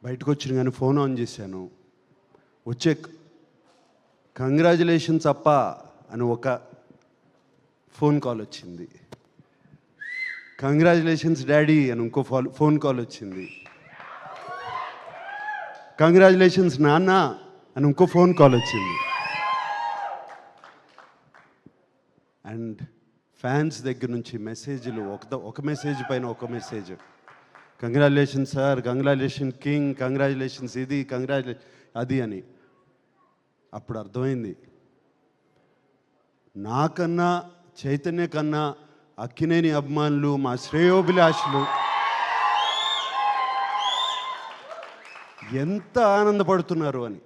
బయటకు వచ్చిన కానీ ఫోన్ ఆన్ చేశాను. వచ్చే కంగ్రాచులేషన్స్ అప్ప అని ఒక ఫోన్ కాల్ వచ్చింది. కంగ్రాచులేషన్స్ డాడీ అని ఇంకో ఫోన్ కాల్ వచ్చింది. కంగ్రాచులేషన్స్ నాన్న అని ఇంకో ఫోన్ కాల్ వచ్చింది. అండ్ ఫ్యాన్స్ దగ్గర నుంచి మెసేజ్లు, ఒక మెసేజ్ పైన ఒక message. Congratulations sir, congratulation king, congratulations ఇది, కంగ్రాచులేషన్ అది అని. అప్పుడు అర్థమైంది, నాకన్నా చైతన్య కన్నా అక్కినేని అభిమానులు, మా శ్రేయోభిలాషులు ఎంత ఆనందపడుతున్నారు అని,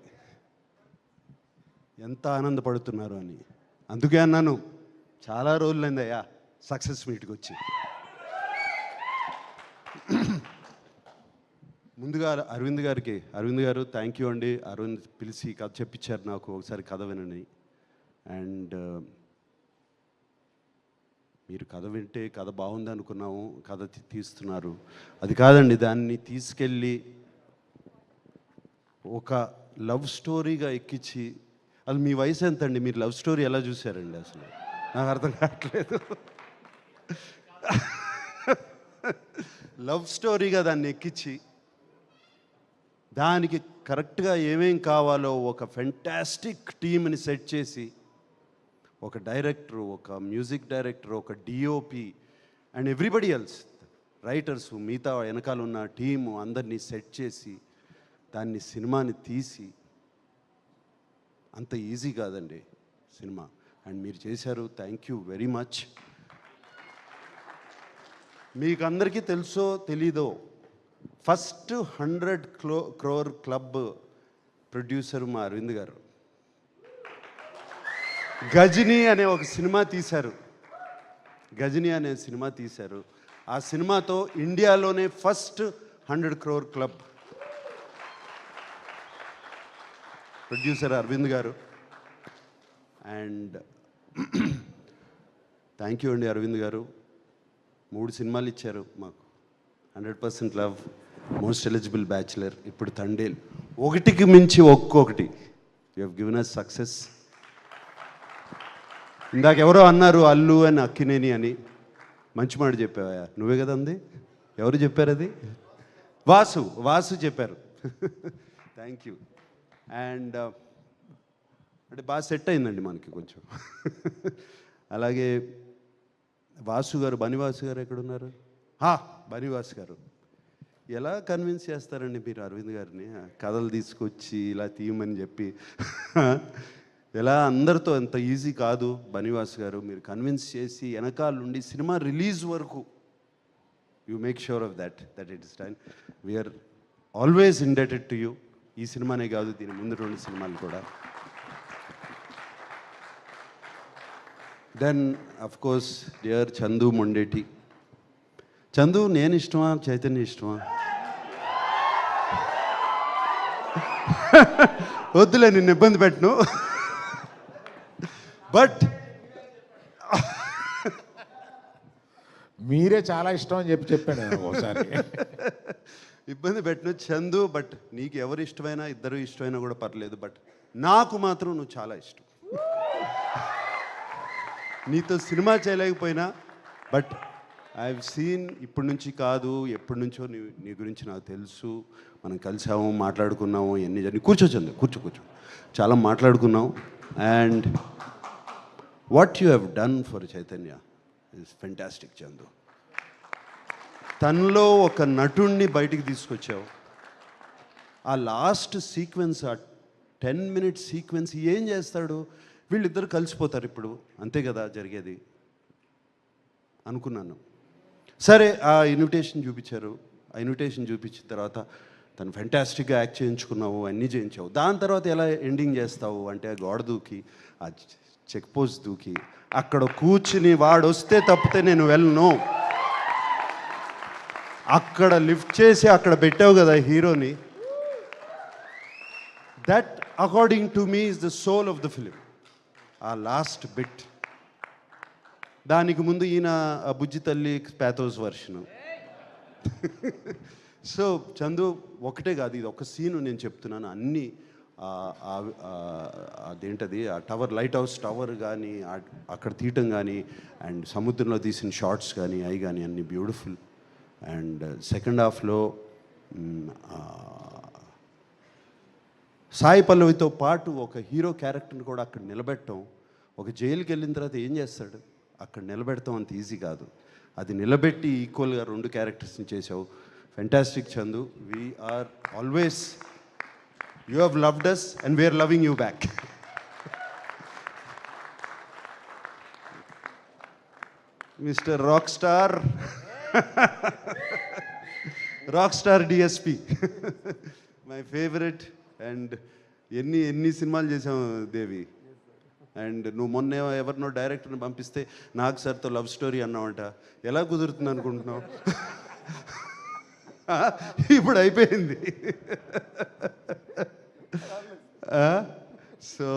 ఎంత ఆనందపడుతున్నారు అని. అందుకే అన్నాను, చాలా రోజులైందయ్యా సక్సెస్ మీట్కి వచ్చి. ముందుగా అరవింద్ గారు థ్యాంక్ యూ అండి. అరవింద్ పిలిచి కథ చెప్పించారు నాకు, ఒకసారి కథ వినని. అండ్ మీరు కథ వింటే కథ బాగుంది అనుకున్నాము, కథ తీస్తున్నారు. అది కాదండి, దాన్ని తీసుకెళ్ళి ఒక లవ్ స్టోరీగా ఎక్కించి, అది మీ వయసు ఎంత అండి, మీరు లవ్ స్టోరీ ఎలా చూశారండి? అసలు నాకు అర్థం కావట్లేదు. లవ్ స్టోరీగా దాన్ని ఎక్కించి, దానికి కరెక్ట్గా ఏమేం కావాలో ఒక ఫెంటాస్టిక్ టీమ్ని సెట్ చేసి, ఒక డైరెక్టర్, ఒక మ్యూజిక్ డైరెక్టర్, ఒక DOP and everybody else, writers, మిగతా వెనకాల ఉన్న టీము అందరినీ సెట్ చేసి దాన్ని సినిమాని తీసి, అంత ఈజీ కాదండి సినిమా. అండ్ మీరు చేశారు, థ్యాంక్ యూ వెరీ మచ్. మీకు అందరికీ తెలుసో తెలీదో, ఫస్ట్ 100 crore క్లబ్ ప్రొడ్యూసర్ మా అరవింద్ గారు. గజనీ అనే ఒక సినిమా తీశారు. గజనీ అనే సినిమా తీశారు. ఆ సినిమాతో ఇండియాలోనే first 100 crore club producer Aravind గారు. అండ్ థ్యాంక్ యూ అండి అరవింద్ గారు. 3 సినిమాలు ఇచ్చారు మాకు. 100% లవ్, మోస్ట్ ఎలిజిబుల్ బ్యాచులర్, ఇప్పుడు తండేల్. ఒకటికి మించి ఒక్కొక్కటి you have given us success. ఇందాక ఎవరో అన్నారు అల్లు అని అక్కినేని అని, మంచి మాట చెప్పావా? నువ్వే కదా అంది? ఎవరు చెప్పారు అది? వాసు చెప్పారు. Thank you. అండ్ అంటే బాగా సెట్ అయిందండి మనకి కొంచెం. అలాగే వాసు గారు, బనివాసు గారు ఎక్కడున్నారు? బనివాసు గారు. ఎలా కన్విన్స్ చేస్తారండి మీరు అరవింద్ గారిని? కథలు తీసుకొచ్చి ఇలా తీయమని చెప్పి ఎలా? అందరితో అంత ఈజీ కాదు. బనివాస్ గారు మీరు కన్విన్స్ చేసి వెనకాల నుండి సినిమా రిలీజ్ వరకు you make sure of that it is done. We're always indebted to you. ఈ సినిమానే కాదు, దీని ముందు 2 సినిమాలు కూడా. Then of course dear Chandu Mondeti. Chandu నేను ఇష్టమా, చైతన్య ఇష్టమా? వద్దులే, నిన్ను ఇబ్బంది పెట్టను. బట్ మీరే చాలా ఇష్టం అని చెప్పాను ఒకసారి. ఇబ్బంది పెట్టను చందు. బట్ నీకు ఎవరు ఇష్టమైనా, ఇద్దరు ఇష్టమైనా కూడా పర్లేదు. బట్ నాకు మాత్రం నువ్వు చాలా ఇష్టం. నీతో సినిమా చేయలేకపోయినా, బట్ ఐ హావ్ సీన్, ఇప్పటి నుంచి కాదు ఎప్పటి నుంచో నీ గురించి నాకు తెలుసు. మనం కలిసాము, మాట్లాడుకున్నాము, ఎన్ని జరిగి. కూర్చో చాలా మాట్లాడుకున్నాం. And what you have done for Chaitanya is fantastic Chandu. తనలో ఒక నటుణ్ణి బయటికి తీసుకొచ్చావు. ఆ లాస్ట్ సీక్వెన్స్, ఆ 10 minute సీక్వెన్స్ ఏం చేస్తాడు? వీళ్ళిద్దరు కలిసిపోతారు ఇప్పుడు, అంతే కదా జరిగేది అనుకున్నాను. సరే, ఆ ఇన్విటేషన్ చూపించారు. ఆ ఇన్విటేషన్ చూపించిన తర్వాత తను ఫెంటాస్టిక్గా యాక్ట్ చేయించుకున్నావు, అన్నీ చేయించావు. దాని తర్వాత ఎలా ఎండింగ్ చేస్తావు అంటే, గోడ దూకి, ఆ చెక్ పోస్ట్ దూకి, అక్కడ కూర్చుని వాడు వస్తే తప్పితే నేను వెళ్ళను, అక్కడ లిఫ్ట్ చేసి అక్కడ పెట్టావు కదా హీరోని. That according to me is the soul of the film. ఆ లాస్ట్ బిట్. దానికి ముందు ఈయన బుజ్జి తల్లి ప్యాథోస్ వర్షను, సో చందు ఒకటే కాదు, ఇది ఒక సీను నేను చెప్తున్నాను. అన్నీ అదేంటది ఆ టవర్, లైట్ హౌస్ టవర్ కానీ అక్కడ తీయటం కానీ, అండ్ సముద్రంలో తీసిన షార్ట్స్ కానీ అవి కానీ అన్నీ బ్యూటిఫుల్. అండ్ సెకండ్ హాఫ్లో సాయి పల్లవితో పాటు ఒక హీరో క్యారెక్టర్ని కూడా అక్కడ నిలబెట్టడం, ఒక జైలుకి వెళ్ళిన తర్వాత ఏం చేస్తాడు అక్కడ నిలబెడతాం అంత ఈజీ కాదు, అది నిలబెట్టి ఈక్వల్గా రెండు క్యారెక్టర్స్ని చేసావు. Fantastic Chandu. We're always, you have loved us and we're loving you back. Mister rock star, rock star DSP, my favourite. And ఎన్ని సినిమాలు చేసావు దేవి. అండ్ నువ్వు మొన్న ఎవరినో డైరెక్టర్ని పంపిస్తే నాకు సార్తో లవ్ స్టోరీ అన్నావంట. ఎలా కుదురుతుంది అనుకుంటున్నావు? ఇప్పుడు అయిపోయింది. So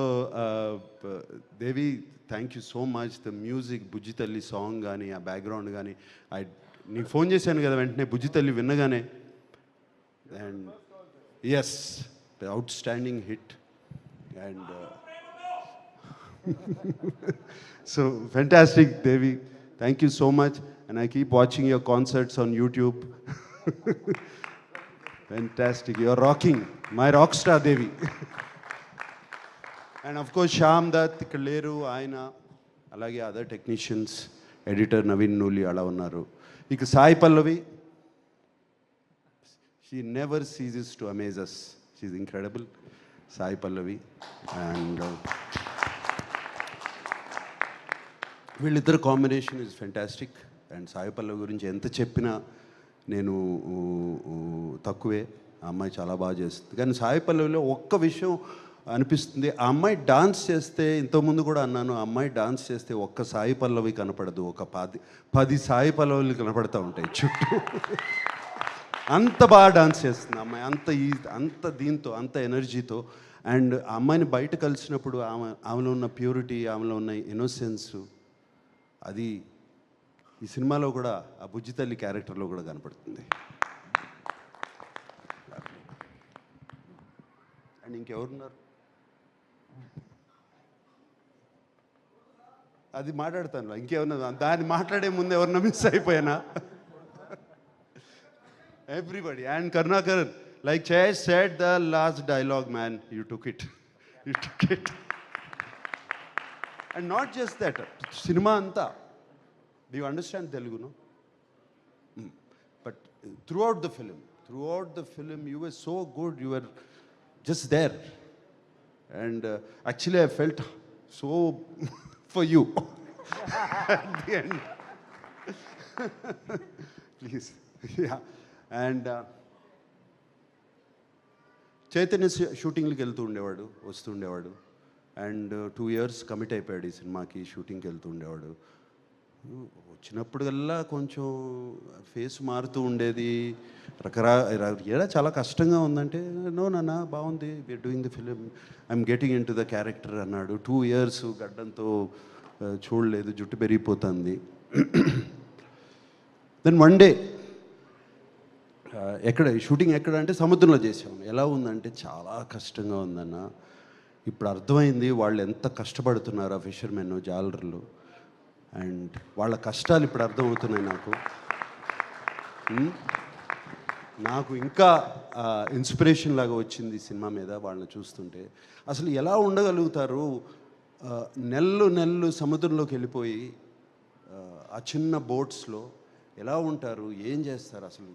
Devi, thank you so much. The music, బుజ్జి తల్లి సాంగ్ కానీ ఆ బ్యాక్గ్రౌండ్ కానీ, నీకు ఫోన్ చేశాను కదా వెంటనే బుజ్జి తల్లి విన్నగానే. And yes, outstanding hit. And so fantastic Devi, thank you so much, and I keep watching your concerts on YouTube. Fantastic, you're rocking, my rock star Devi. And of course Shyam Dutt, Kaleru, Aina, alage other technicians, editor Naveen Nuli ala unnaru. Ika Sai Pallavi, she never ceases to amaze us. She's incredible, Sai Pallavi. And వీళ్ళిద్దరు combination is fantastic. And Sai Pallavi గురించి ఎంత చెప్పినా నేను తక్కువే. ఆ అమ్మాయి చాలా బాగా చేస్తుంది. కానీ సాయి పల్లవిలో ఒక్క విషయం అనిపిస్తుంది, ఆ అమ్మాయి డాన్స్ చేస్తే, ఇంతకుముందు కూడా అన్నాను, ఆ అమ్మాయి డాన్స్ చేస్తే ఒక్క సాయి పల్లవి కనపడదు, ఒక 10 సాయి పల్లవులు కనపడుతూ ఉంటాయి చుట్టూ. అంత బాగా డాన్స్ చేస్తుంది ఆ అమ్మాయి, అంత దీంతో, అంత ఎనర్జీతో. అండ్ ఆ అమ్మాయిని బయట కలిసినప్పుడు ఆమెలో ఉన్న ప్యూరిటీ, ఆమెలో ఉన్న ఇన్నోసెన్స్, అది ఈ సినిమాలో కూడా ఆ బుజ్జి తల్లి క్యారెక్టర్లో కూడా కనపడుతుంది. అండ్ ఇంకెవరున్నారు? అది మాట్లాడతాను, ఇంకెవరన్నా దాన్ని మాట్లాడే ముందు ఎవరన్నా మిస్ అయిపోయానా? Everybody. And Karunakar, like Chase said the last dialogue, man, you took it. And not just that, cinema anta, do you understand Telugu, no? But throughout the film you were so good, you were just there. And actually I felt so for you at the end. Please. Yeah. And Chaitanya షూటింగ్కి వెళ్తూ ఉండేవాడు, వస్తూ ఉండేవాడు. And 2 years commit అయిపోయాడు ఈ సినిమాకి. షూటింగ్కి వెళ్తూ ఉండేవాడు. వచ్చినప్పుడల్లా కొంచెం ఫేస్ మారుతూ ఉండేది. ఎలా చాలా కష్టంగా ఉందంటే, నో నాన్న బాగుంది, we're doing the film, I'm getting into the character అన్నాడు. 2 years గడ్డంతో చూడలేదు, జుట్టు పెరిగిపోతుంది. దెన్ వన్ డే, షూటింగ్ ఎక్కడ అంటే సముద్రంలో చేసాము. ఎలా ఉందంటే చాలా కష్టంగా ఉందన్న. ఇప్పుడు అర్థమైంది వాళ్ళు ఎంత కష్టపడుతున్నారు ఆ ఫిషర్మెన్, జాలర్లు. అండ్ వాళ్ళ కష్టాలు ఇప్పుడు అర్థమవుతున్నాయి నాకు ఇంకా ఇన్స్పిరేషన్ లాగా వచ్చింది ఈ సినిమా మీద వాళ్ళని చూస్తుంటే. అసలు ఎలా ఉండగలుగుతారు, నెలలు సముద్రంలోకి వెళ్ళిపోయి ఆ చిన్న బోట్స్లో ఎలా ఉంటారు, ఏం చేస్తారు, అసలు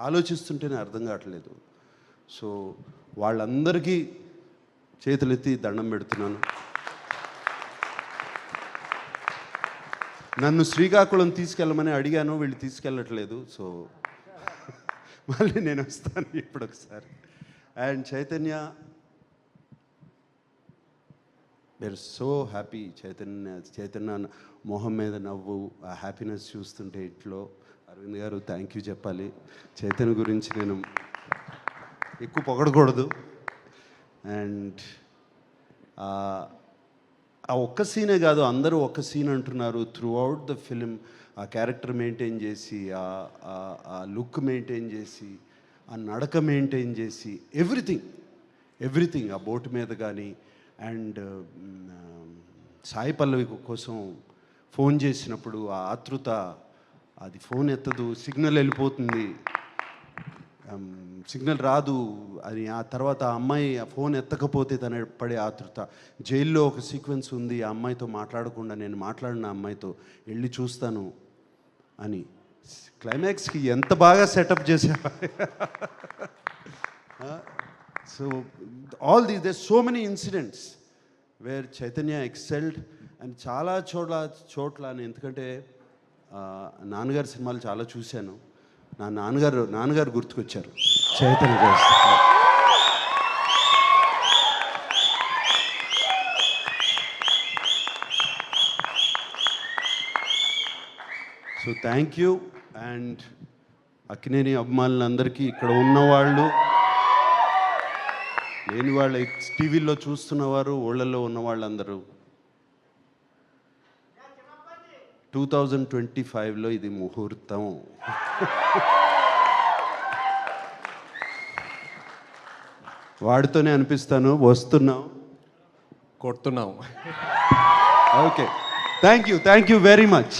ఆలోచిస్తుంటేనే అర్థం కావట్లేదు. సో వాళ్ళందరికీ చేతులెత్తి దండం పెడుతున్నాను. నన్ను శ్రీకాకుళం తీసుకెళ్ళమని అడిగాను, వీళ్ళు తీసుకెళ్ళట్లేదు. సో మళ్ళీ నేను వస్తాను ఇప్పుడు ఒకసారి. And Chaitanya, we're so happy. Chaitanya మొహం మీద నవ్వు, ఆ హ్యాపీనెస్ చూస్తుంటే ఇంట్లో. అరవింద్ గారు థ్యాంక్ యూ చెప్పాలి. చైతన్య గురించి నేను ఎక్కువ పొగడకూడదు. అండ్ ఆ ఒక్క సీనే కాదు, అందరూ ఒక్క సీన్ అంటున్నారు త్రూ అవుట్ ద ఫిలిం. ఆ క్యారెక్టర్ మెయింటైన్ చేసి ఆ లుక్ మెయింటైన్ చేసి ఆ నడక మెయింటైన్ చేసి ఎవ్రీథింగ్ ఆ బోటు మీద కానీ అండ్ సాయి పల్లవి కోసం ఫోన్ చేసినప్పుడు ఆ ఆతృత, అది ఫోన్ ఎత్తదు, సిగ్నల్ వెళ్ళిపోతుంది, సిగ్నల్ రాదు అని, ఆ తర్వాత ఆ అమ్మాయి ఆ ఫోన్ ఎత్తకపోతే తన పడే ఆతృత. జైల్లో ఒక సీక్వెన్స్ ఉంది, ఆ అమ్మాయితో మాట్లాడకుండా నేను మాట్లాడిన అమ్మాయితో వెళ్ళి చూస్తాను అని. క్లైమాక్స్కి ఎంత బాగా సెటప్ చేసావా. So all these there so many incidents where Chaitanya excelled. And చాలా చోట్ల నేను, ఎందుకంటే నాన్నగారి సినిమాలు చాలా చూశాను, నా నాన్నగారు గుర్తుకొచ్చారు చైతన్య గారు. So thank you. And Akkineni అభిమానులందరికీ, ఇక్కడ ఉన్నవాళ్ళు, లేని వాళ్ళు, టీవీలో చూస్తున్నవారు, ఊళ్ళల్లో ఉన్న వాళ్ళందరూ, 2025లో ఇది ముహూర్తం. వాడితోనే అనిపిస్తాను, వస్తున్నాం, కొడుతున్నాం. Okay. Thank you very much.